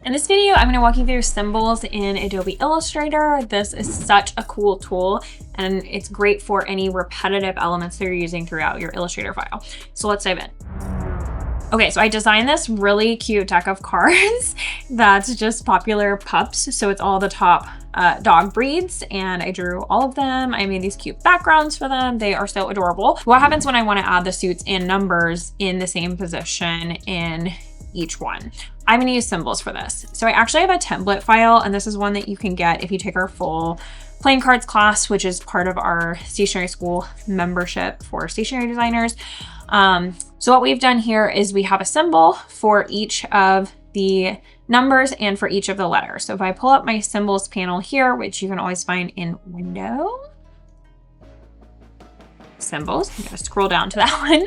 In this video, I'm going to walk you through symbols in Adobe Illustrator. This is such a cool tool, and it's great for any repetitive elements that you're using throughout your Illustrator file. So let's dive in. Okay, so I designed this really cute deck of cards that's just popular pups. So it's all the top dog breeds, and I drew all of them. I made these cute backgrounds for them. They are so adorable. What happens when I want to add the suits and numbers in the same position in each one? I'm going to use symbols for this. So I actually have a template file, and this is one that you can get if you take our full playing cards class, which is part of our stationery school membership for stationery designers. So what we've done here is we have a symbol for each of the numbers and for each of the letters. So if I pull up my symbols panel here, which you can always find in Window, Symbols, I'm gonna scroll down to that one.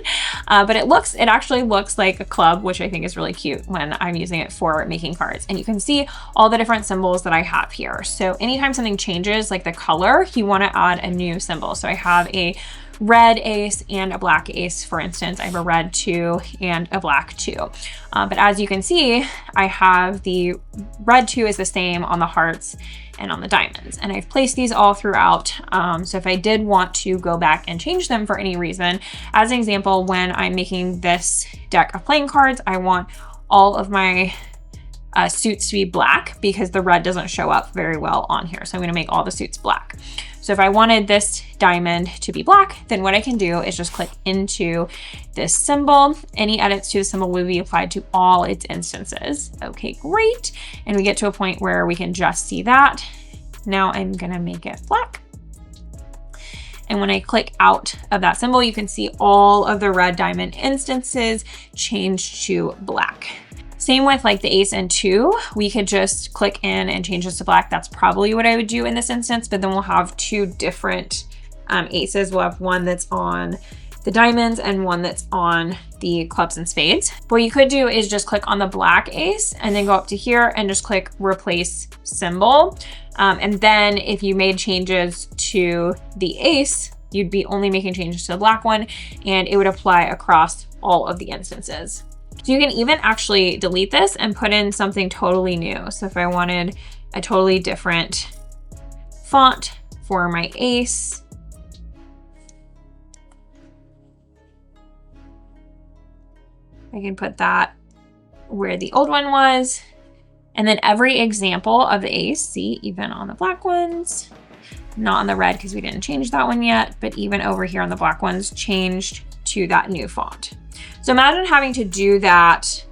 But it actually looks like a club, which I think is really cute when I'm using it for making cards. And you can see all the different symbols that I have here. So anytime something changes, like the color, you wanna add a new symbol. So I have a red ace and a black ace, for instance. I have a red 2 and a black 2. But as you can see, I have the red 2 is the same on the hearts and on the diamonds. And I've placed these all throughout. So if I did want to go back and change them for any reason, as an example, when I'm making this deck of playing cards, I want all of my suits to be black because the red doesn't show up very well on here. So I'm gonna make all the suits black. So if I wanted this diamond to be black, then what I can do is just click into this symbol. Any edits to the symbol will be applied to all its instances. Okay, great. And we get to a point where we can just see that. Now I'm gonna make it black. And when I click out of that symbol, you can see all of the red diamond instances change to black. Same with like the ace and 2, we could just click in and change this to black. That's probably what I would do in this instance, but then we'll have two different aces. We'll have one that's on the diamonds and one that's on the clubs and spades. What you could do is just click on the black ace and then go up to here and just click replace symbol. And then if you made changes to the ace, you'd be only making changes to the black one, and it would apply across all of the instances. So you can even actually delete this and put in something totally new. So if I wanted a totally different font for my ace, I can put that where the old one was. And then every example of the ace, see, even on the black ones, not on the red because we didn't change that one yet, but even over here on the black ones changed to that new font. So imagine having to do that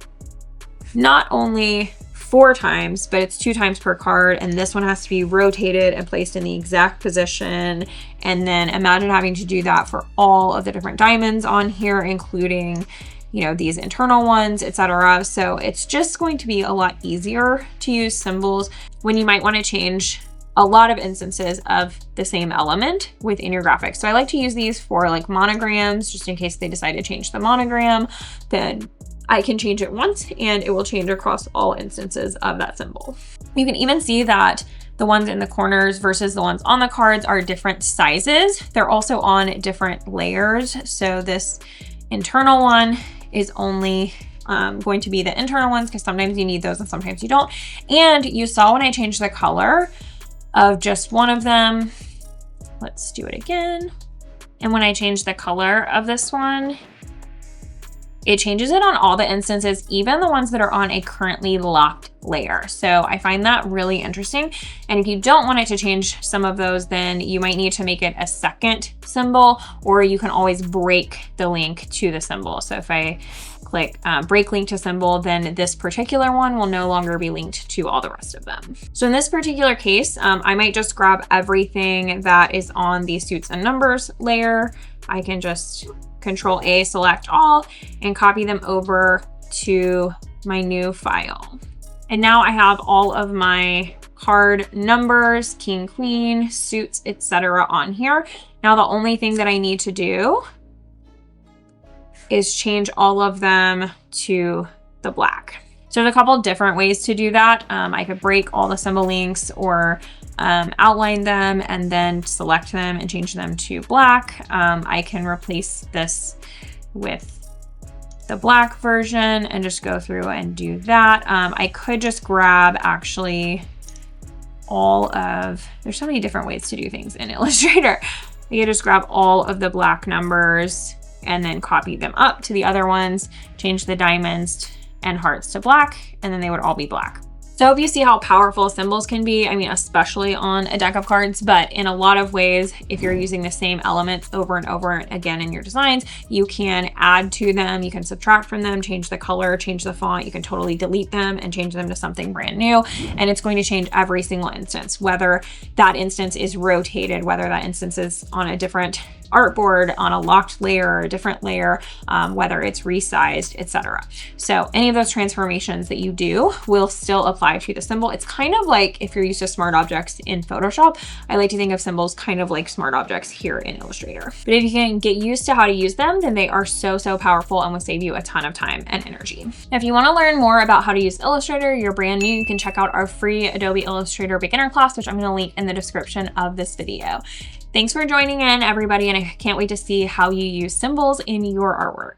not only 4 times, but it's 2 times per card. And this one has to be rotated and placed in the exact position. And then imagine having to do that for all of the different diamonds on here, including, you know, these internal ones, etc. So it's just going to be a lot easier to use symbols when you might want to change a lot of instances of the same element within your graphics. So I like to use these for like monograms, just in case they decide to change the monogram, then I can change it once and it will change across all instances of that symbol. You can even see that the ones in the corners versus the ones on the cards are different sizes. They're also on different layers. So this internal one is only going to be the internal ones because sometimes you need those and sometimes you don't. And you saw when I changed the color of just one of them. Let's do it again. And when I change the color of this one, it changes it on all the instances, even the ones that are on a currently locked layer. So I find that really interesting. And if you don't want it to change some of those, then you might need to make it a second symbol, or you can always break the link to the symbol. So if I click break link to symbol, then this particular one will no longer be linked to all the rest of them. So in this particular case, I might just grab everything that is on the suits and numbers layer. I can just Control A, select all, and copy them over to my new file. And now I have all of my card numbers, king, queen, suits, etc. on here. Now the only thing that I need to do is change all of them to the black. So there's a couple different ways to do that. I could break all the symbol links or outline them and then select them and change them to black. I can replace this with the black version and just go through and do that. I could just grab actually there's so many different ways to do things in Illustrator. You just grab all of the black numbers and then copy them up to the other ones, change the diamonds and hearts to black, and then they would all be black. So if you see how powerful symbols can be, I mean, especially on a deck of cards, but in a lot of ways, if you're using the same elements over and over again in your designs, you can add to them, you can subtract from them, change the color, change the font, you can totally delete them and change them to something brand new. And it's going to change every single instance, whether that instance is rotated, whether that instance is on a different artboard, on a locked layer or a different layer, whether it's resized, etc. So any of those transformations that you do will still apply to the symbol. It's kind of like if you're used to smart objects in Photoshop, I like to think of symbols kind of like smart objects here in Illustrator. But if you can get used to how to use them, then they are so powerful and will save you a ton of time and energy. If you want to learn more about how to use Illustrator, you're brand new, you can check out our free Adobe Illustrator beginner class, which I'm going to link in the description of this video. Thanks for joining in, everybody, and I can't wait to see how you use symbols in your artwork.